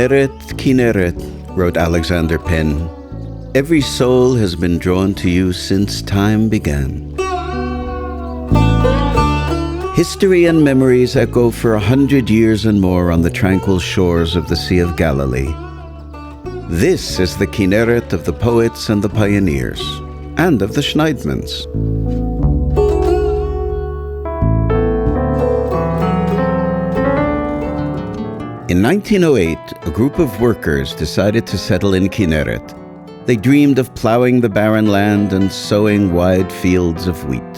Kinneret, Kinneret, wrote Alexander Penn. Every soul has been drawn to you since time began. History and memories echo for 100 years and more on the tranquil shores of the Sea of Galilee. This is the Kinneret of the poets and the pioneers, and of the Schneidmans. In 1908, a group of workers decided to settle in Kinneret. They dreamed of plowing the barren land and sowing wide fields of wheat.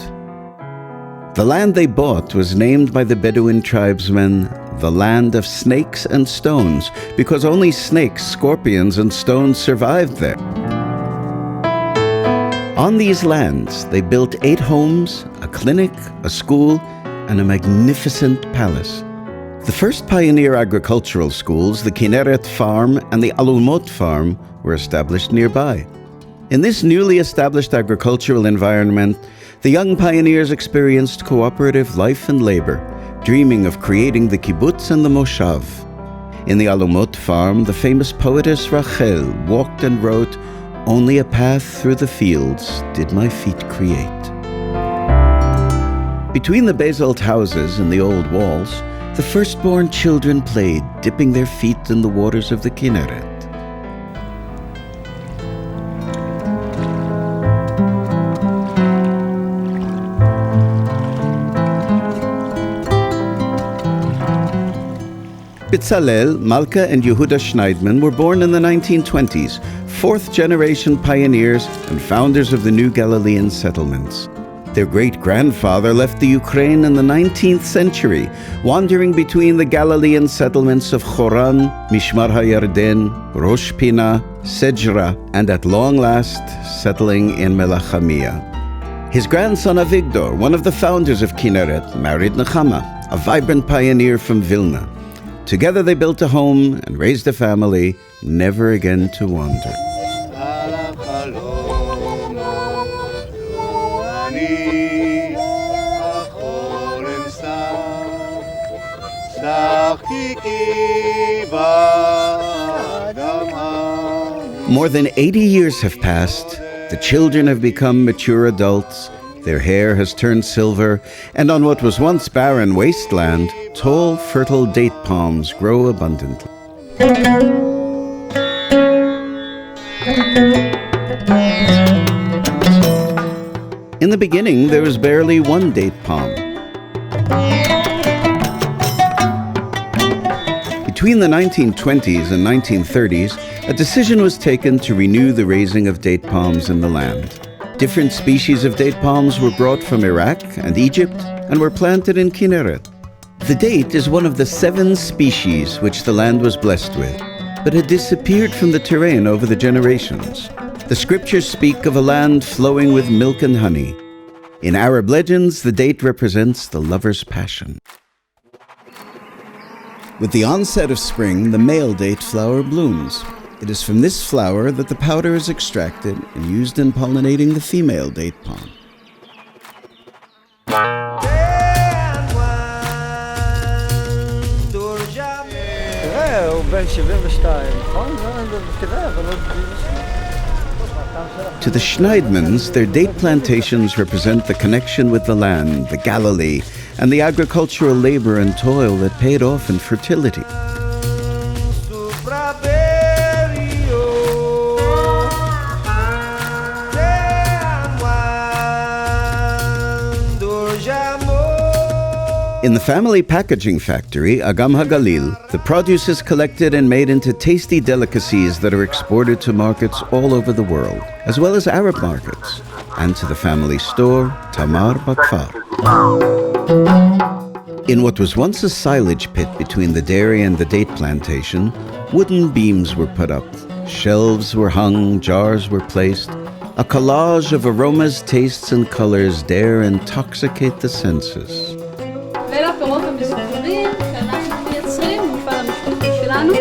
The land they bought was named by the Bedouin tribesmen the land of snakes and stones, because only snakes, scorpions, and stones survived there. On these lands, they built 8 homes, a clinic, a school, and a magnificent palace. The first pioneer agricultural schools, the Kinneret Farm and the Alumot Farm, were established nearby. In this newly established agricultural environment, the young pioneers experienced cooperative life and labor, dreaming of creating the kibbutz and the moshav. In the Alumot Farm, the famous poetess Rachel walked and wrote, "Only a path through the fields did my feet create." Between the basalt houses and the old walls, the firstborn children played, dipping their feet in the waters of the Kinneret. Bitzalel, Malka, and Yehuda Schneidman were born in the 1920s, 4th-generation pioneers and founders of the new Galilean settlements. Their great-grandfather left the Ukraine in the 19th century, wandering between the Galilean settlements of Choran, Mishmar HaYarden, Rosh Pina, Sejra, and at long last, settling in Melachamiya. His grandson Avigdor, one of the founders of Kinneret, married Nechama, a vibrant pioneer from Vilna. Together they built a home and raised a family, never again to wander. More than 80 years have passed. The children have become mature adults. Their hair has turned silver, and on what was once barren wasteland, tall, fertile date palms grow abundantly. In the beginning, there was barely one date palm. Between the 1920s and 1930s, a decision was taken to renew the raising of date palms in the land. Different species of date palms were brought from Iraq and Egypt and were planted in Kinneret. The date is one of the 7 species which the land was blessed with, but had disappeared from the terrain over the generations. The scriptures speak of a land flowing with milk and honey. In Arab legends, the date represents the lover's passion. With the onset of spring, the male date flower blooms. It is from this flower that the powder is extracted and used in pollinating the female date palm. To the Schneidmans, their date plantations represent the connection with the land, the Galilee, and the agricultural labor and toil that paid off in fertility. In the family packaging factory, Agam HaGalil, the produce is collected and made into tasty delicacies that are exported to markets all over the world, as well as Arab markets, and to the family store, Tamar בכפר. In what was once a silage pit between the dairy and the date plantation, wooden beams were put up, shelves were hung, jars were placed. A collage of aromas, tastes, and colors dare intoxicate the senses. ואלה הפירות המסוכרים שאנחנו מייצרים במפעל המשפחתי שלנו.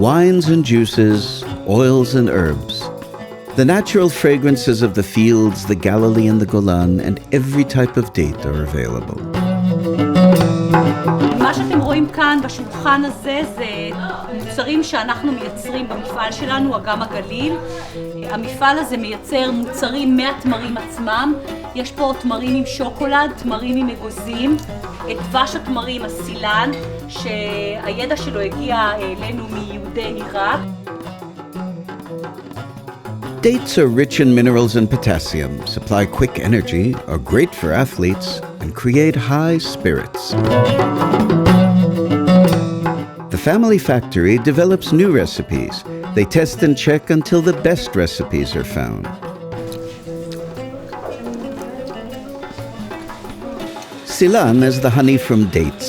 Wines and juices, oils and herbs. The natural fragrances of the fields, the Galilee and the Golan, and every type of date are available. מה שאתם רואים כאן בשולחן הזה זה מוצרים שאנחנו מייצרים במפעל שלנו, אגם הגליל. המפעל הזה מייצר מוצרים מהתמרים עצמם. יש פה תמרים עם שוקולד, תמרים עם אגוזים, את דבש התמרים הסילן, שהידע שלו הגיע אלינו מיהודי עיראק. Dates are rich in minerals and potassium, supply quick energy, are great for athletes, and create high spirits. The family factory develops new recipes. They test and check until the best recipes are found. Silan is the honey from dates.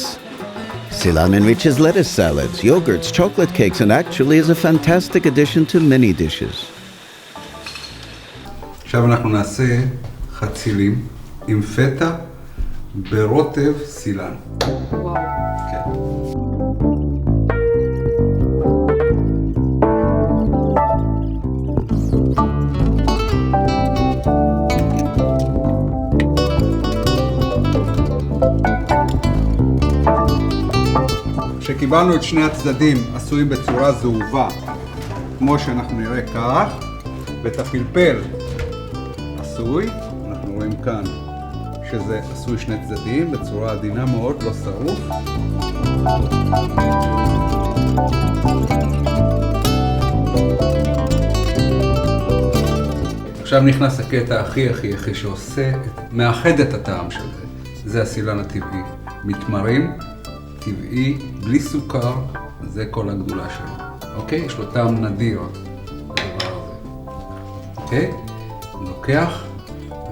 Silan enriches lettuce salads, yogurts, chocolate cakes, and actually is a fantastic addition to many dishes. עכשיו אנחנו נעשה חצילים עם פטה ברוטב סילן. וואו. כן. כשקיבלנו את שני הצדדים עשויים בצורה זהובה, כמו שאנחנו נראה כך, ואת הפלפל עשוי, אנחנו רואים כאן שזה עשוי שני צדדים בצורה עדינה מאוד, לא שרוף. עכשיו נכנס הקטע הכי שעושה, מאחד את הטעם של זה. זה הסילן הטבעי. מתמרים, טבעי, בלי סוכר, זה כל הגדולה שלו. אוקיי? יש לו טעם נדיר, הדבר הזה. אוקיי? הוא לוקח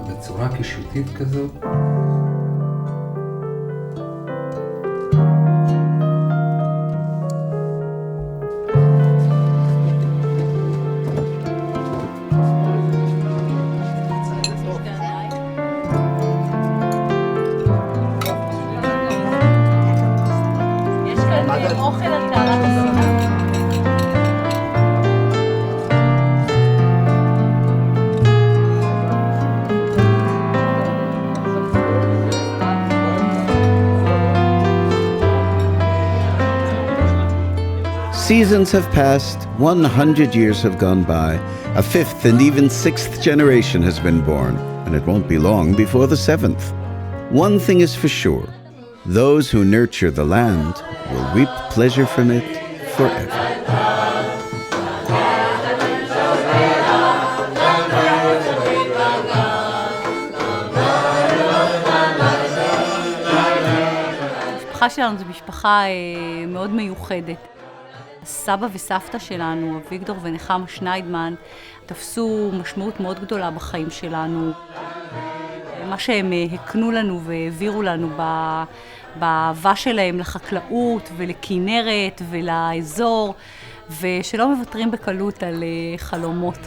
בצורה קישוטית כזאת. יש כאן אוכל על תעלת הסינה. Seasons have passed, 100 years have gone by, a fifth and even sixth generation has been born, and it won't be long before the seventh. One thing is for sure, those who nurture the land will reap pleasure from it forever. המשפחה שלנו זו משפחה מאוד מיוחדת. סבא וסבתא שלנו, אביגדור ונחמה שניידמן, תפסו משמעות מאוד גדולה בחיים שלנו. מה שהם הקנו לנו והעבירו לנו באהבה שלהם לחקלאות ולכינרת ולאזור, ושלא מוותרים בקלות על חלומות.